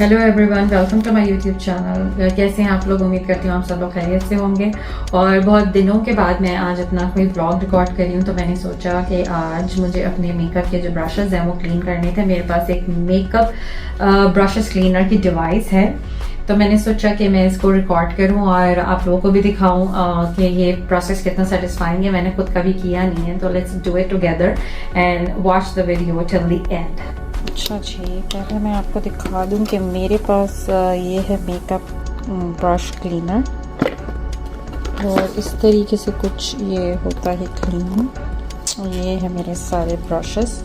Hello everyone, welcome to my YouTube channel. कैसे हैं आप लोग? उम्मीद करती हूँ आप सब लोग खैरियत से होंगे। और बहुत दिनों के बाद मैं आज अपना कोई ब्लॉग रिकॉर्ड कर रही हूँ, तो मैंने सोचा कि आज मुझे अपने मेकअप के जो ब्रशेज़ हैं वो क्लीन करने थे। मेरे पास एक मेकअप ब्रशेस क्लीनर की डिवाइस है, तो मैंने सोचा कि मैं इसको रिकॉर्ड करूं और आप लोगों को भी दिखाऊं कि ये प्रोसेस कितना सेटिस्फाइंग है। मैंने खुद कभी किया नहीं है, तो let's do it together and watch the video till the end. अच्छा जी, पहले मैं आपको दिखा दूं कि मेरे पास ये है मेकअप ब्रश क्लीनर, और इस तरीके से कुछ ये होता है क्लीन। ये है मेरे सारे ब्रशेस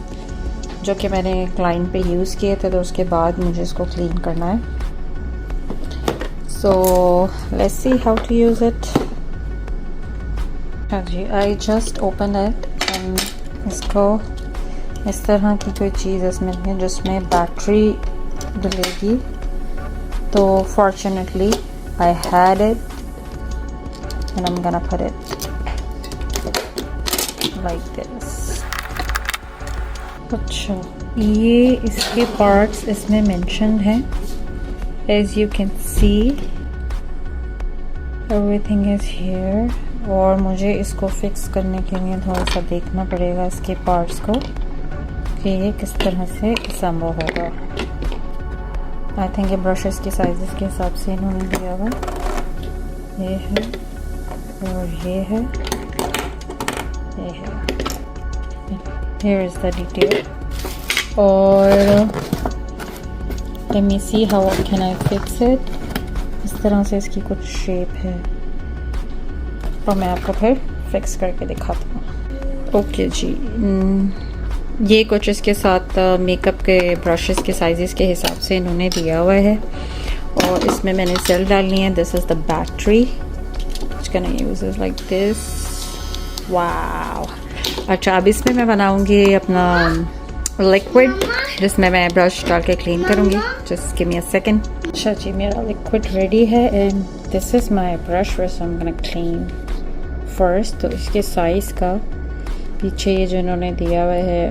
जो कि मैंने क्लाइंट पे यूज़ किए थे, तो उसके बाद मुझे इसको क्लीन करना है। So let's see how to use it. हाँ जी, I just open it and इसको इस तरह की कोई चीज़ इसमें है जिसमें बैटरी डलेगी। तो fortunately I had it and I am gonna put it like this. अच्छा, ये इसके पार्ट्स इसमें मेंशन हैं। As you can see everything is here, और मुझे इसको फिक्स करने के लिए थोड़ा सा देखना पड़ेगा इसके पार्ट्स को कि ये किस तरह से संभव होगा। आई थिंक ये ब्रशेस के साइजेस के हिसाब से इन्होंने दिया हुआ। ये है और ये है, ये है। Here is the detail। और let me see how can I fix it। इस तरह से इसकी कुछ शेप है, और मैं आपको फिर फिक्स करके दिखाता हूँ। ओके जी, ये कुछ इसके साथ मेकअप के ब्रशेस के साइजेस के हिसाब से इन्होंने दिया हुआ है, और इसमें मैंने सेल डालनी है। This is the battery which can I use it like this. Wow. अच्छा, अब इसमें मैं बनाऊंगी अपना लिक्विड जिसमें मैं ब्रश डाल के क्लीन करूंगी। Just give me a second. अच्छा जी, मेरा लिक्विड रेडी है and this is my brush which I am gonna clean first. तो इसके साइज़ का पीछे ये जो इन्होंने दिया हुआ है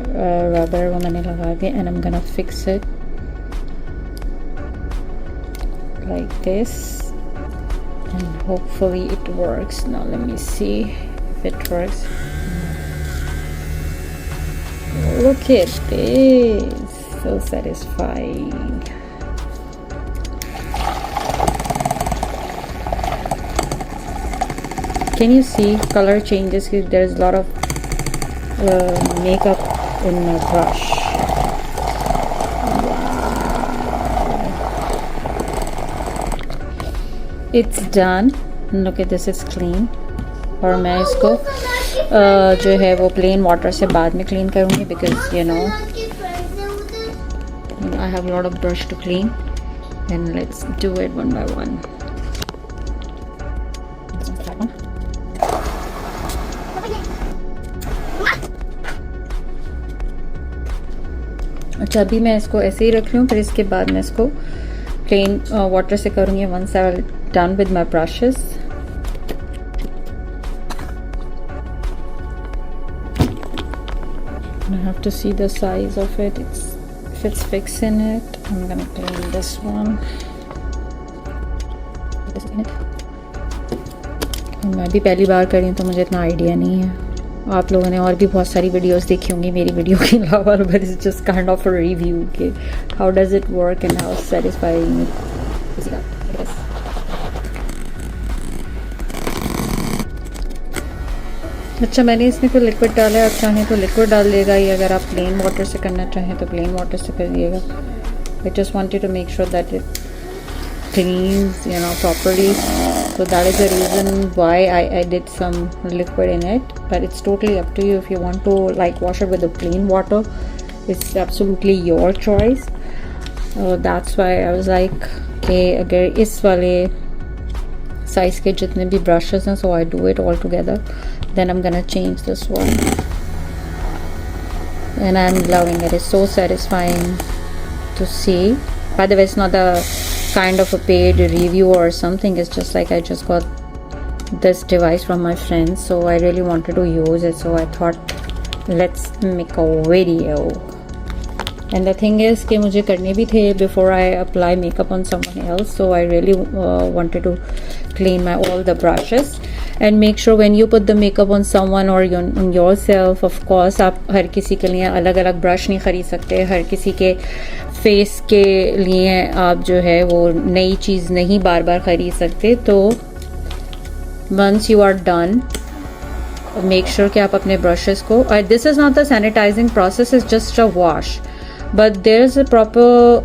रबर, वो मैंने लगा दिया and I am gonna fix it like this and hopefully it works. Now let me see if it works. Look at this, so satisfying। Can you see color changes? There is a lot of makeup in my brush. Wow. It's done. Look at this, it's clean। और मैं इसको जो है वो plane water से बाद में clean करूँगी, because you know I have a lot of brush to clean, and let's do it one by one। अच्छा, अभी मैं इसको ऐसे ही रख रही हूँ, फिर इसके बाद मैं इसको प्लेन वाटर से करूँगी once I done with my brushes. I have to see the size of it. If it's fixing it, I'm gonna clean this one। मैं भी पहली बार कर रही हूँ, तो मुझे इतना आइडिया नहीं है। आप लोगों ने और भी बहुत सारी वीडियोस देखी होंगी मेरी वीडियो के अलावा, but it's just kind of a review के how does it work and how satisfying. अच्छा, मैंने इसमें कोई लिक्विड डाला है, आप चाहें तो लिक्विड डाल देगा, या अगर आप प्लेन वाटर से करना चाहें तो प्लेन वाटर से कर दिएगा। I just wanted to make sure that it cleans properly, so that is the reason why I did some liquid in it, but it's totally up to you if you want to like wash it with the plain water. It's absolutely your choice। that's why I was like कि अगर इस वाले size के जितने भी brushes हैं, so I do it all together, then I'm gonna change this one, and I'm loving it। It's so satisfying to see। By the way, it's not a kind of a paid review or something, it's just like I just got this device from my friends, so I really wanted to use it, so I thought let's make a video। And the thing is कि मुझे करने भी थे before I apply makeup on someone else, so I really wanted to clean my all the brushes and make sure when you put the makeup on someone or on yourself, of course आप हर किसी के लिए अलग अलग brush नहीं ख़रीद सकते, हर किसी के फेस के लिए आप जो है वो नई चीज़ नहीं बार बार ख़रीद सकते. तो once you are done, make sure कि आप अपने brushes को, this is not the sanitizing process, it's just a wash, but there is a proper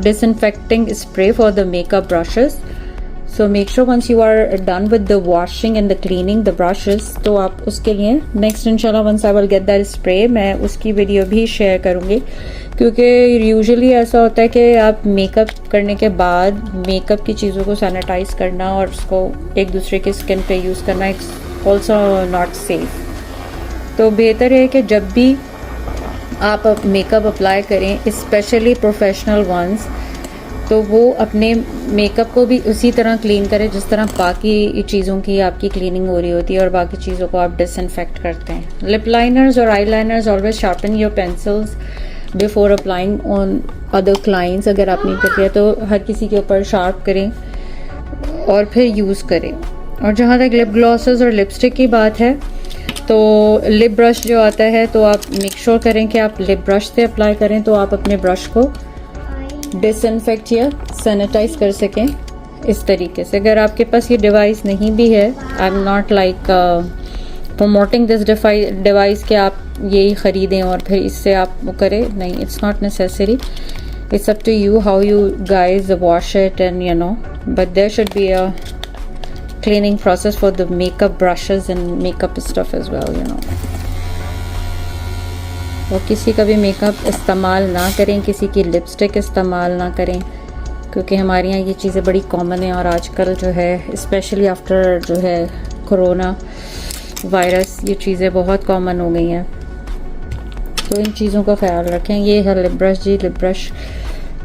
disinfecting spray for the makeup brushes. So make sure once you are done with the washing and the cleaning the brushes, तो आप उसके लिए next इंशाल्लाह once I will get that spray, मैं उसकी video भी share करूँगी, क्योंकि यूजुअली ऐसा होता है कि आप मेकअप करने के बाद मेकअप की चीज़ों को सैनिटाइज करना और उसको एक दूसरे के स्किन पे यूज़ करना इट्स ऑल्सो नॉट सेफ. तो बेहतर है कि जब भी आप मेकअप अप्लाई करें, स्पेशली प्रोफेशनल वंस, तो वो अपने मेकअप को भी उसी तरह क्लीन करें जिस तरह बाकी चीज़ों की आपकी क्लीनिंग हो रही होती है और बाकी चीज़ों को आप डिसइंफेक्ट करते हैं. लिप लाइनर्स और eye liners always sharpen your pencils before applying on other clients. अगर आप नहीं करते तो हर किसी के ऊपर शार्प करें और फिर यूज़ करें. और जहाँ तक लिप ग्लॉसेस और लिपस्टिक की बात है, तो लिप ब्रश जो आता है, तो आप मेक श्योर करें कि आप लिप ब्रश से अप्लाई करें, तो आप अपने ब्रश को डिसइंफेक्ट या सैनिटाइज कर सकें इस तरीके से. अगर आपके पास ये डिवाइस नहीं भी है, I am not like promoting this device कि आप यही ख़रीदें और फिर इससे आप वो करें, नहीं, it's not necessary. It's up to you how you guys wash it and you know, but there should be a cleaning process for the makeup brushes and makeup stuff as well, you know. और किसी का भी makeup इस्तेमाल ना करें, किसी की lipstick इस्तेमाल ना करें, क्योंकि हमारे यहाँ ये चीज़ें बड़ी कॉमन हैं और आजकल जो है स्पेशली आफ्टर जो है कोरोना वायरस ये चीज़ें बहुत कॉमन हो गई हैं. तो इन चीज़ों का ख्याल रखें. ये है लिप ब्रश जी. लिप ब्रश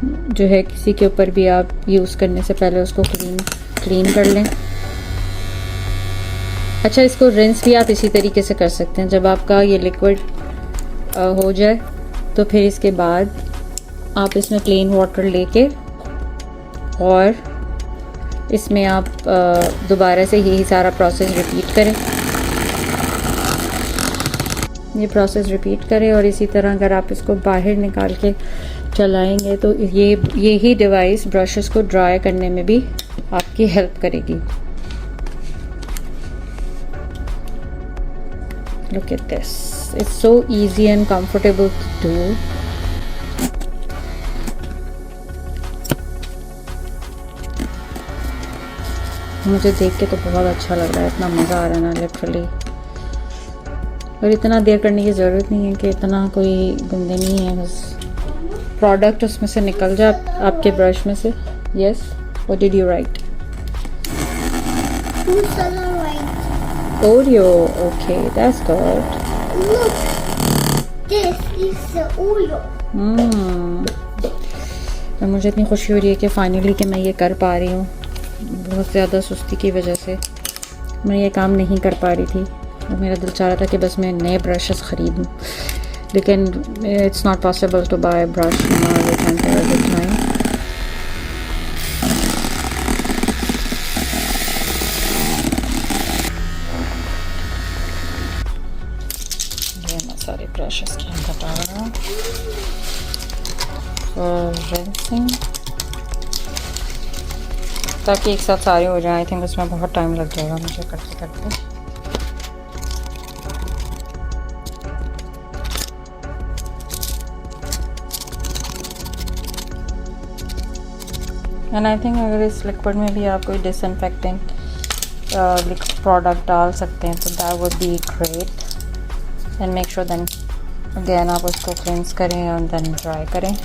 जो है किसी के ऊपर भी आप यूज़ करने से पहले उसको क्लीन कर लें. अच्छा, इसको रिंस भी आप इसी तरीके से कर सकते हैं. जब आपका ये लिक्विड हो जाए तो फिर इसके बाद आप इसमें प्लेन वाटर लेके और इसमें आप दोबारा से यही सारा प्रोसेस रिपीट करें. ये प्रोसेस रिपीट करें और इसी तरह अगर आप इसको बाहर निकाल के चलाएंगे तो ये ही डिवाइस ब्रशेस को ड्राई करने में भी आपकी हेल्प करेगी. Look at this. It's so easy and comfortable to do. मुझे देख के तो बहुत अच्छा लग रहा है, इतना मज़ा आ रहा है ना लिटरली. और इतना देर करने की ज़रूरत नहीं है कि इतना कोई गंदे नहीं है, बस प्रोडक्ट उसमें से निकल जाए आपके ब्रश में से. Yes, what did you write? Oreo, okay, that's good. Look, this is the Oreo. तो मुझे इतनी खुशी हो रही है कि फाइनली कि मैं ये कर पा रही हूँ. बहुत ज़्यादा सुस्ती की वजह से मैं ये काम नहीं कर पा रही थी. और मेरा दिल चाह रहा था कि बस मैं नए ब्रशेस ख़रीदूँ, लेकिन it's not possible to buy brush time. सारे ब्रशेस की हम बता रहा हूँ रिंसिंग, ताकि एक साथ सारे हो जाए. आई थिंक उसमें बहुत टाइम लग जाएगा मुझे करते करते. एंड आई थिंक अगर इस लिक्विड में भी आप कोई डिसइंफेक्टिंग प्रोडक्ट डाल सकते हैं तो that would be great. And make sure then again आप उसको क्लेंस करें और देन ड्राई करें.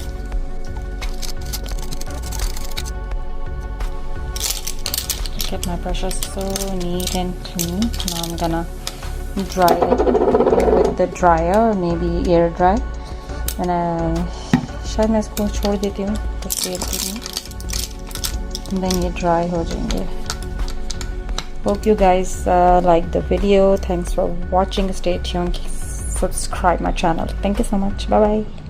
Get my brushes so neat and clean. Now I'm gonna dry it with the dryer or maybe air dry. And शायद मैं इसको छोड़ देती हूँ कुछ देर के लिए, then ये dry हो जाएंगे. Hope you guys like the video. Thanks for watching. Stay tuned. Subscribe my channel. Thank you so much. Bye bye.